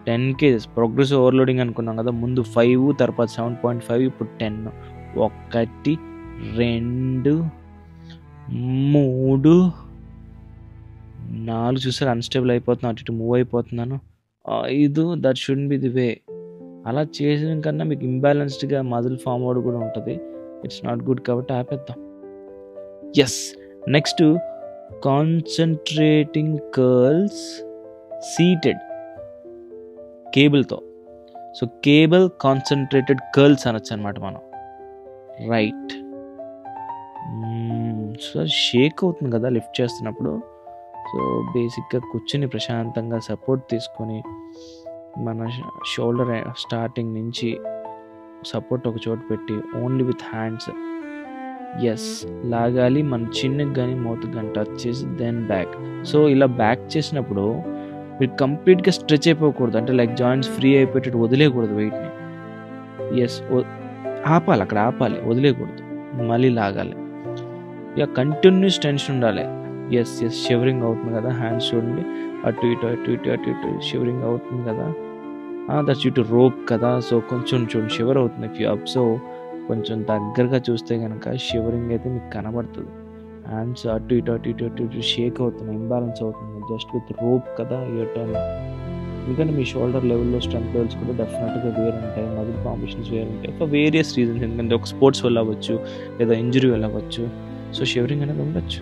A: 10 kgs ప్రోగ్రెసివ్ ఓవర్లోడింగ్ అనుకున్నాం కదా. ముందు 5, తర్వాత 7.5, ఇప్పుడు 10. 1 2 3 4 చూసారు అన్స్టేబుల్ అయిపోతున్నాను, అటు ఇటు మూవ్ అయిపోతున్నాను. 5. That should be the way. అలా చేసిన కన్నా మీకు ఇంబ్యాలెన్స్డ్గా మజిల్ ఫామ్ అవుట్ కూడా ఉంటుంది. ఇట్స్ నాట్ గుడ్ కాబట్టి ఆపేద్దాం. Yes next concentrating curls seated కేబుల్తో. సో కేబుల్ కాన్సన్ట్రేటెడ్ కర్ల్స్ అనొచ్చు అనమాట మనం. రైట్. సో షేక్ అవుతుంది కదా లిఫ్ట్ చేస్తున్నప్పుడు. సో బేసిక్గా కూర్చుని ప్రశాంతంగా సపోర్ట్ తీసుకొని మన షోల్డర్ స్టార్టింగ్ నుంచి సపోర్ట్ ఒక చోటు పెట్టి ఓన్లీ విత్ హ్యాండ్స్ ఎస్, లాగాలి, మన చిన్నకి కానీ మౌత్కి కానీ టచ్ చేసి దెన్ బ్యాక్. సో ఇలా బ్యాక్ చేసినప్పుడు మీరు కంప్లీట్గా స్ట్రెచ్ అయిపోకూడదు, అంటే లైక్ జాయింట్స్ ఫ్రీ అయిపోయేటట్టు వదిలేయకూడదు వెయిట్ని. ఎస్, ఆపాలి, అక్కడ ఆపాలి, వదిలేయకూడదు, మళ్ళీ లాగాలి. ఇక కంటిన్యూస్ టెన్షన్ ఉండాలి. ఎస్ ఎస్, షివరింగ్ అవుతుంది కదా, హ్యాండ్స్ చూడండి అటు ఇటు అటు ఇటు అటు ఇటు షివరింగ్ అవుతుంది కదా, దట్స్ ఇటు రోప్ కదా. సో కొంచెం చూడండి షివర్ అవుతుంది. ఇఫ్ యూ అబ్జర్వ్ కొంచెం దగ్గరగా చూస్తే కనుక షివరింగ్ అయితే మీకు కనబడుతుంది. హ్యాండ్స్ అటు ఇటు అటు ఇటు అటు ఇటు షేక్ అవుతున్నాయి, ఇంబ్యాలెన్స్ అవుతుంది జస్ట్ విత్ రోప్ కదా యూర్ టర్న్. ఎందుకంటే మీ షోల్డర్ లెవెల్లో స్ట్రెంత్ లెవెల్స్ కూడా డెఫినెట్గా వేరు ఉంటాయి, మజిల్ ఫార్మేషన్స్ వేరు ఉంటాయి ఫర్ వేరియస్ రీజన్స్. ఎందుకంటే ఒక స్పోర్ట్స్ వల్ల అవ్వచ్చు, లేదా ఇంజరీ వల్ల అవ్వచ్చు. సో షివరింగ్ అనేది ఉండొచ్చు.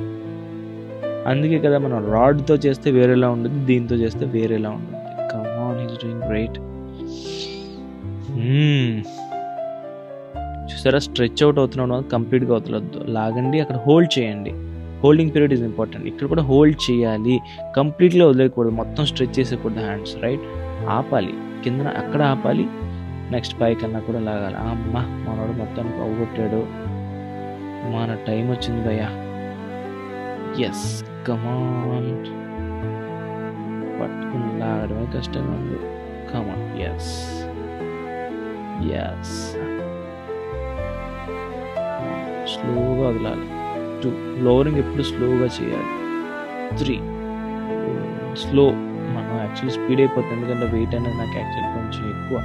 A: అందుకే కదా మనం రాడ్తో చేస్తే వేరేలా ఉంటుంది, దీంతో చేస్తే వేరేలా ఉంటుంది. Come on, he's doing great. చూసారా, స్ట్రెచ్ అవుట్ అవుతున్నాడు, కంప్లీట్గా అవుతలేదు. లాగండి, అక్కడ హోల్డ్ చేయండి. Holding period is important. ఇక్కడ కూడా హోల్డ్ చేయాలి, కంప్లీట్గా వదిలేయకూడదు, మొత్తం స్ట్రెచ్ చేసేకూడదు హ్యాండ్స్, రైట్. ఆపాలి, కింద అక్కడ ఆపాలి, నెక్స్ట్ పైకన్నా కూడా లాగాలి. అమ్మ, మనోడు మొత్తానికి అవగొట్టాడు, మన టైం వచ్చింది భయ్యా. ఎస్, కమాన్, పట్టుకుని లాగడమే కష్టంగా ఉంది. కమాన్, ఎస్ ఎస్, స్లోగా వదలాలి. 2, లోవరింగ్ ఎప్పుడు స్లోగా చేయాలి. 3, స్లో. మనం యాక్చువల్లీ స్పీడ్ అయిపోతుంది, ఎందుకంటే వెయిట్ అనేది నాకు యాక్చువల్లీ కొంచెం ఎక్కువ.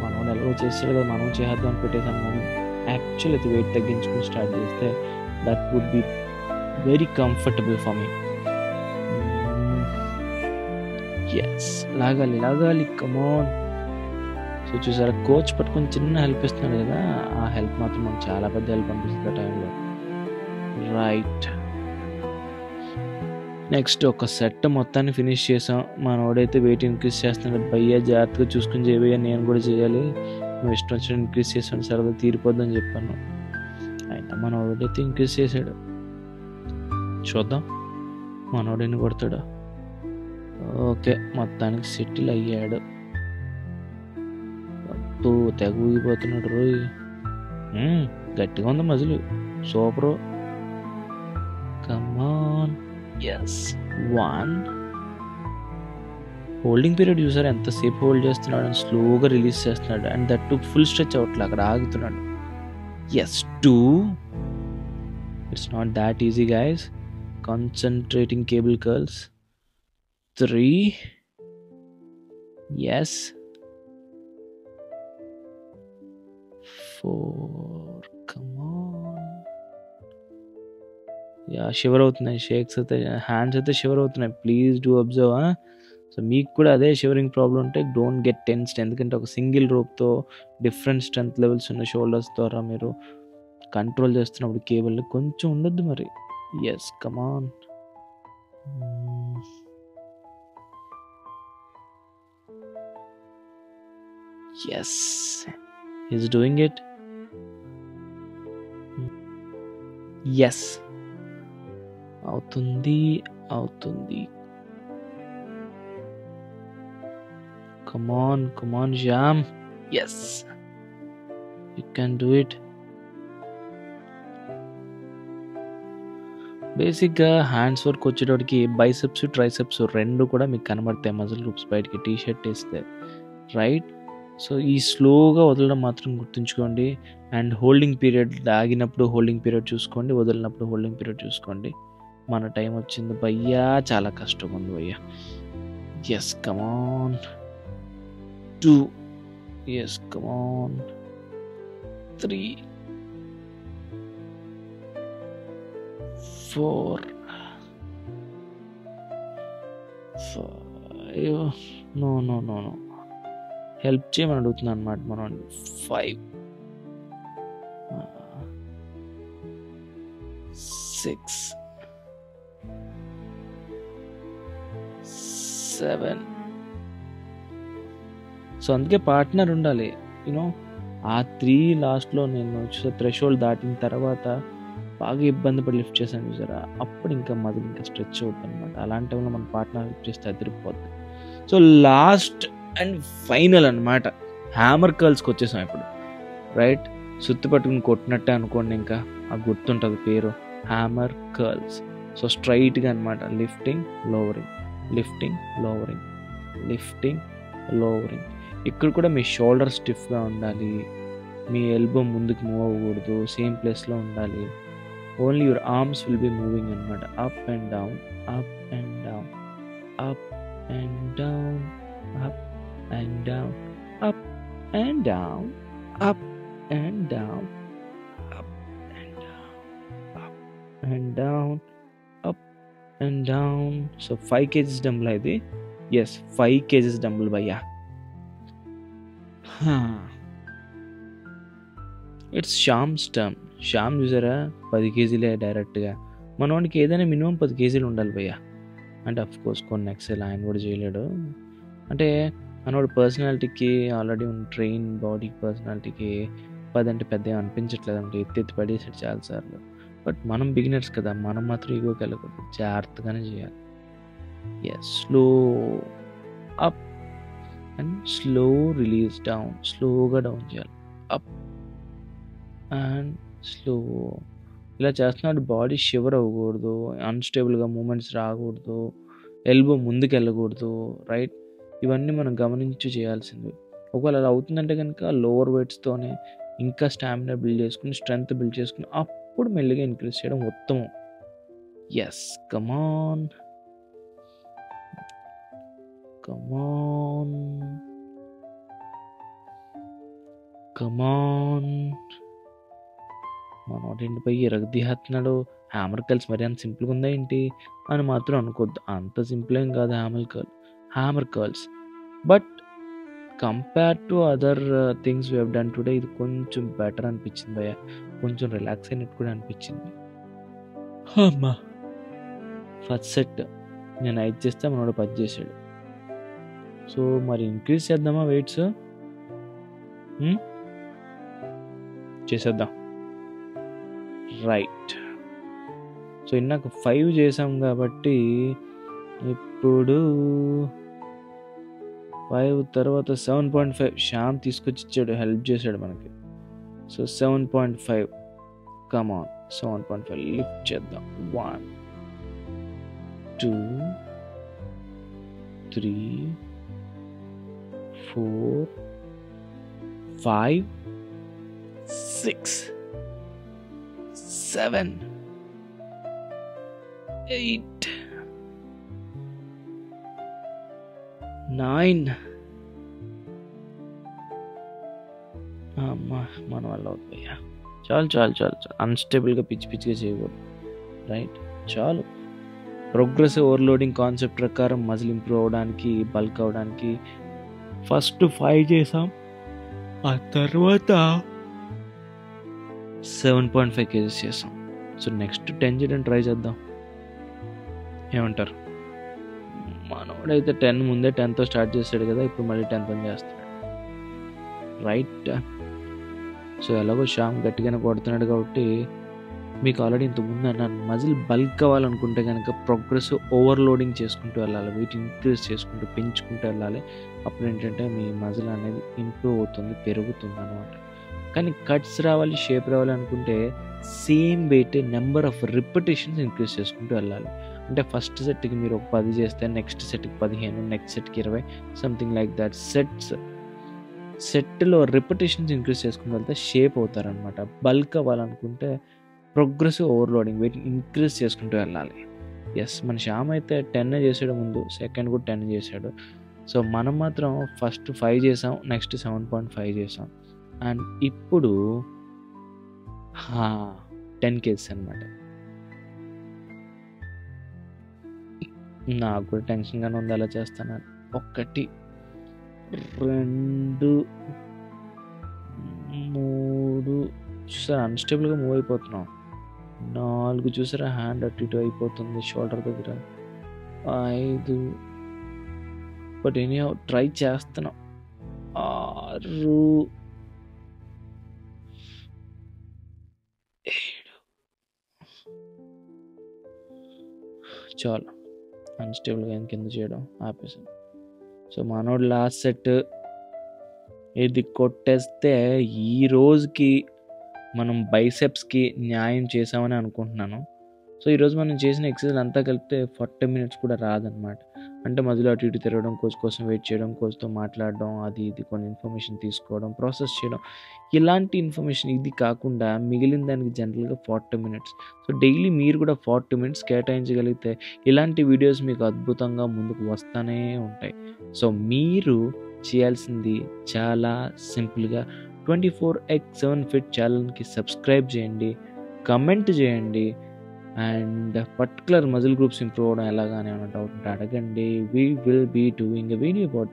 A: మనం ఎలాగో చేస్తాడు కదా, మనం చేద్దాం అని పెట్టేసాను. మనం యాక్చువల్ అయితే వెయిట్ తగ్గించుకుని స్టార్ట్ చేస్తే that would be very comfortable for me. Yes, లాగాలి లాగాలి, కమాన్. సో చూసారా, కోచ్ పట్టుకొని చిన్న హెల్ప్ ఇస్తున్నాడు కదా, ఆ హెల్ప్ మాత్రం మనకు చాలా పెద్ద హెల్ప్ అనిపిస్తుంది ఆ టైంలో, రైట్. నెక్స్ట్ ఒక సెట్ మొత్తాన్ని ఫినిష్ చేసాం. మనోడైతే వెయిట్ ఇంక్రీజ్ చేస్తున్నాడు. భయ్యా జాగ్రత్తగా చూసుకుని చేయబోయా, నేను కూడా చేయాలి, నువ్వు ఇష్టం వచ్చిన ఇంక్రీజ్ చేసాను, సరదా తీరిపోద్దని చెప్పాను. అయినా మనోడైతే ఇంక్రీజ్ చేశాడు. చూద్దాం మనోడు ఎన్ని కొడతాడు. ఓకే, మొత్తానికి సెటిల్ అయ్యాడు. తెగ ఊగిపోతున్నాడు రోయ్. గట్టిగా ఉంది muscle, super. Come on, yes. 1, holding period చూసారు ఎంతసేపు హోల్డ్ చేస్తున్నాడు అండ్ స్లోగా రిలీజ్ చేస్తున్నాడు, and that to full stretch అవుట్లా అక్కడ ఆగుతున్నాడు. Yes. 2, it's not that easy guys, concentrating cable curls. 3, yes. 4, come on. Yeah, shiver అవుతున్నాయి, షేక్స్ అయితే, హ్యాండ్స్ అయితే షివర్ అవుతున్నాయి. Please do observe. సో మీకు కూడా అదే షివరింగ్ ప్రాబ్లం ఉంటే డోంట్ గెట్ టెన్స్డ్, ఎందుకంటే ఒక సింగిల్ రోప్తో డిఫరెంట్ స్ట్రెంత్ లెవెల్స్ ఉన్న షోల్డర్స్ ద్వారా మీరు కంట్రోల్ చేస్తున్నప్పుడు కేబుల్ని కొంచెం ఉండొద్దు మరి. Yes, come on. Yes, he's doing it. Yes, అవుతుంది అవుతుంది. Come on come on Shyam, yes, you can do it. బేసిక్గా హ్యాండ్స్ వర్క్ వచ్చేటప్పటికి బైసెప్స్ ట్రైసెప్స్ రెండు కూడా మీకు కనబడతాయి మజిల్ గ్రూప్స్ బయటికి టీ షర్ట్ వేస్తే, రైట్. సో ఈ స్లోగా వదలడం మాత్రం గుర్తుంచుకోండి. అండ్ హోల్డింగ్ పీరియడ్, ఆగినప్పుడు హోల్డింగ్ పీరియడ్ చూసుకోండి, వదిలినప్పుడు హోల్డింగ్ పీరియడ్ చూసుకోండి. మన టైం వచ్చింది భయ్యా, చాలా కష్టంగా ఉంది భయ్యా. Yes, come on. 2, yes, come on. 3, 4, 5. No no no no, help చేయమని అడుగుతున్నాను అనమాట మనం. 5, 6, 7. సో అందుకే పార్ట్నర్ ఉండాలి, యూనో. ఆ 3 లాస్ట్లో నేను థ్రెషోల్డ్ దాటిన తర్వాత బాగా ఇబ్బంది పడి లిఫ్ట్ చేశాను చూసారా, అప్పుడు ఇంకా మజిల్ ఇంకా స్ట్రెచ్ అవుతుంది అనమాట. అలాంటి టైంలో మన పార్ట్నర్ లిఫ్ట్ చేస్తే అదిరిపోద్ది. సో లాస్ట్ అండ్ ఫైనల్ అనమాట, హ్యామర్ కర్ల్స్కి వచ్చేసాం ఇప్పుడు, రైట్. సుత్తి పట్టుకుని కొట్టినట్టే అనుకోండి, ఇంకా ఆ గుర్తుంటుంది పేరు, హ్యామర్ కర్ల్స్. సో స్ట్రైట్గా అనమాట, lifting lowering, lifting lowering, lifting lowering. ఇక్కడ కూడా మీ షోల్డర్ స్టిఫ్గా ఉండాలి, మీ ఎల్బో ముందుకు మూవ్ అవ్వకూడదు, సేమ్ ప్లేస్లో ఉండాలి. Only your arms will be moving అనమాట, up and down, up and down, up and down, up and down, up and down, up and down, up and down, up and down, up and down. So 5 kgs dumbbell ఇది. ఎస్, 5 kgs dumbbell భయ్యా. It's Shyam's term. Shyam చూసారా 10 kgsలే డైరెక్ట్గా. మనవాడికి ఏదైనా minimum 10 kgs ఉండాలి భయ్యా. అంటే of course కొన్ని ఎక్సెల్ ఆయన కూడా చేయలేడు. అంటే మనవాడు పర్సనాలిటీకి ఆల్రెడీ ఉన్న ట్రైన్ బాడీ పర్సనాలిటీకి 10 అంటే పెద్ద అనిపించట్లేదు అంటే ఎత్తి పడేసాడు చాలాసార్లు. బట్ మనం బిగినర్స్ కదా, మనం మాత్రం ఈగోకి వెళ్ళకూడదు, జాగ్రత్తగానే చేయాలి. Yes, slow up and slow release down, స్లోగా డౌన్ చేయాలి, అప్ అండ్ స్లో. ఇలా చేస్తున్నాడు, బాడీ షివర్ అవ్వకూడదు, అన్స్టేబుల్గా మూమెంట్స్ రాకూడదు, ఎల్బో ముందుకు వెళ్ళకూడదు, రైట్. ఇవన్నీ మనం గమనించి చేయాల్సింది. ఒకవేళ అలా అవుతుందంటే కనుక లోవర్ వెయిట్స్తోనే ఇంకా స్టామినా బిల్డ్ చేసుకుని, స్ట్రెంగ్త్ బిల్డ్ చేసుకుని అప్పుడు మెల్లిగా ఇంక్రీజ్ చేయడం ఉత్తమం. ఎస్, కమాన్ కమాన్ కమాన్. మనోడు ఎండిపోయి ఎరగదీస్తున్నాడు. హ్యామర్ కర్ల్స్ మరి అంత సింపుల్గా ఉందా ఏంటి అని మాత్రం అనుకోద్దు, అంత సింపుల్ ఏం కాదు hammer curls. But compare to other things we have done today ఇది కొంచెం బెటర్ అనిపించింది భయ్య, కొంచెం రిలాక్స్ అయినట్టు కూడా అనిపించింది. అమ్మా, ఫస్ట్ సెట్ నేను 5 చేస్తే మనోడు 10 చేశాడు. సో మరి ఇంక్రీజ్ చేద్దామా వెయిట్స్? చేసేద్దాం, రైట్. సో ఇందాక 5 చేసాం కాబట్టి ఇప్పుడు 5 తర్వాత 7.5 శ్యామ్ తీసుకొచ్చి ఇచ్చాడు, హెల్ప్ చేశాడు మనకి. సో 7.5, కమాన్ 7.5 లిఫ్ట్ చేద్దాం. 1 2 3 4 5 6 7 8 9. అమ్మా, మన వల్ల అవుతాయా? చాలు. అన్స్టేబుల్గా పిచ్చిగా చేయకూడదు, రైట్. చాలు. ప్రోగ్రెసివ్ ఓవర్లోడింగ్ కాన్సెప్ట్ ప్రకారం మజిల్ ఇంప్రూవ్ అవ్వడానికి, బల్క్ అవ్వడానికి ఫస్ట్ 5 చేసాం, ఆ తర్వాత 7.5 kgs చేసాం. సో నెక్స్ట్ 10 చేయడానికి ట్రై చేద్దాం, ఏమంటారు? మనోడైతే 10 ముందే 10తో స్టార్ట్ చేస్తాడు కదా, ఇప్పుడు మళ్ళీ 10తో చేస్తున్నాడు, రైట్. సో ఎలాగో శ్యామ్ గట్టిగానే కొడుతున్నాడు కాబట్టి మీకు ఆల్రెడీ ఇంతకుముందు అన్నాను, మజిల్ బల్క్ అవ్వాలనుకుంటే కనుక ప్రోగ్రెసివ్ ఓవర్లోడింగ్ చేసుకుంటూ వెళ్ళాలి, వెయిట్ ఇంక్రీజ్ చేసుకుంటూ పెంచుకుంటూ వెళ్ళాలి. అప్పుడు ఏంటంటే మీ మజిల్ అనేది ఇంప్రూవ్ అవుతుంది, పెరుగుతుంది అనమాట. కానీ కట్స్ రావాలి, షేప్ రావాలి అనుకుంటే same wait number of repetitions increase చేసుకుంటూ వెళ్ళాలి. అంటే ఫస్ట్ సెట్కి మీరు ఒక 10 చేస్తే నెక్స్ట్ సెట్కి 15, నెక్స్ట్ సెట్కి 20, సంథింగ్ లైక్ దట్. సెట్లో రిపిటేషన్స్ ఇంక్రీజ్ చేసుకుంటూ వెళ్తే షేప్ అవుతారనమాట. బల్క్ అవ్వాలనుకుంటే ప్రోగ్రెసివ్ ఓవర్లోడింగ్ వెయిట్ ఇంక్రీజ్ చేసుకుంటూ వెళ్ళాలి. ఎస్, మన శ్యామ్ అయితే 10 చేసాడు ముందు, సెకండ్ కూడా 10 చేశాడు. సో మనం మాత్రం ఫస్ట్ 5 చేసాం, నెక్స్ట్ 7.5 చేసాం, అండ్ ఇప్పుడు 10 kgs అనమాట. నాకు కూడా టెన్షన్గానే ఉంది, అలా చేస్తాను. 1 2 3 చూసారా అన్స్టేబుల్గా మూవ్ అయిపోతున్నాం. 4 చూసారా హ్యాండ్ అటు ఇటు అయిపోతుంది షోల్డర్ దగ్గర. 5 బట్ ఎనీ ట్రై చేస్తున్నాం. 6 7 చాలు, అన్స్టేబుల్గా కింద చేయడం ఆపేసాను. సో మనోడు లాస్ట్ సెట్ ఇది కొట్టేస్తే ఈ రోజుకి మనం బైసెప్స్‌కి న్యాయం చేశామని అనుకుంటున్నాను. సో, ఈరోజు మనం చేసిన ఎక్సర్సైజ్ అంతా కలిపితే 40 మినిట్స్ కూడా రాదనమాట. అంటే మధ్యలో అటు ఇటు తిరగడం, కోచ్ కోసం వెయిట్ చేయడం, కోచ్‌తో మాట్లాడడం, అది ఇది కొన్ని ఇన్ఫర్మేషన్ తీసుకోవడం, ప్రాసెస్ చేయడం. ఇలాంటి ఇన్ఫర్మేషన్ ఇది కాకుండా మిగిలిన దానికి జనరల్‌గా 40 మినిట్స్. సో, డైలీ మీరు కూడా 40 మినిట్స్ కేటాయించగలిగితే ఇలాంటి వీడియోస్ మీకు అద్భుతంగా ముందుకు వస్తానే ఉంటాయి. సో, మీరు చేయాల్సింది చాలా సింపుల్‌గా 24x7 ఫిట్ ఛానల్‌కి సబ్స్క్రైబ్ చేయండి, కమెంట్ చేయండి. And particular muscle groups improve అవ్వడం ఎలాగా అని ఏమైనా డౌట్ ఉంటే అడగండి. We will be doing a video about.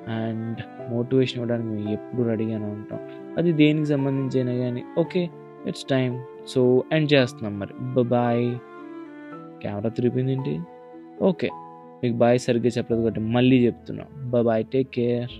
A: And motivation ఇవ్వడానికి మేము ఎప్పుడు రెడీగానే ఉంటాం. అది దేనికి సంబంధించి అయినా కానీ okay, it's time. So end చేస్తున్నాం మరి. బాయ్. కెమెరా తిరిగిపోయింది ఏంటి? ఓకే, మీకు బాయ్ సరిగ్గా చెప్పలేదు కాబట్టి మళ్ళీ చెప్తున్నాం. Bye, take care.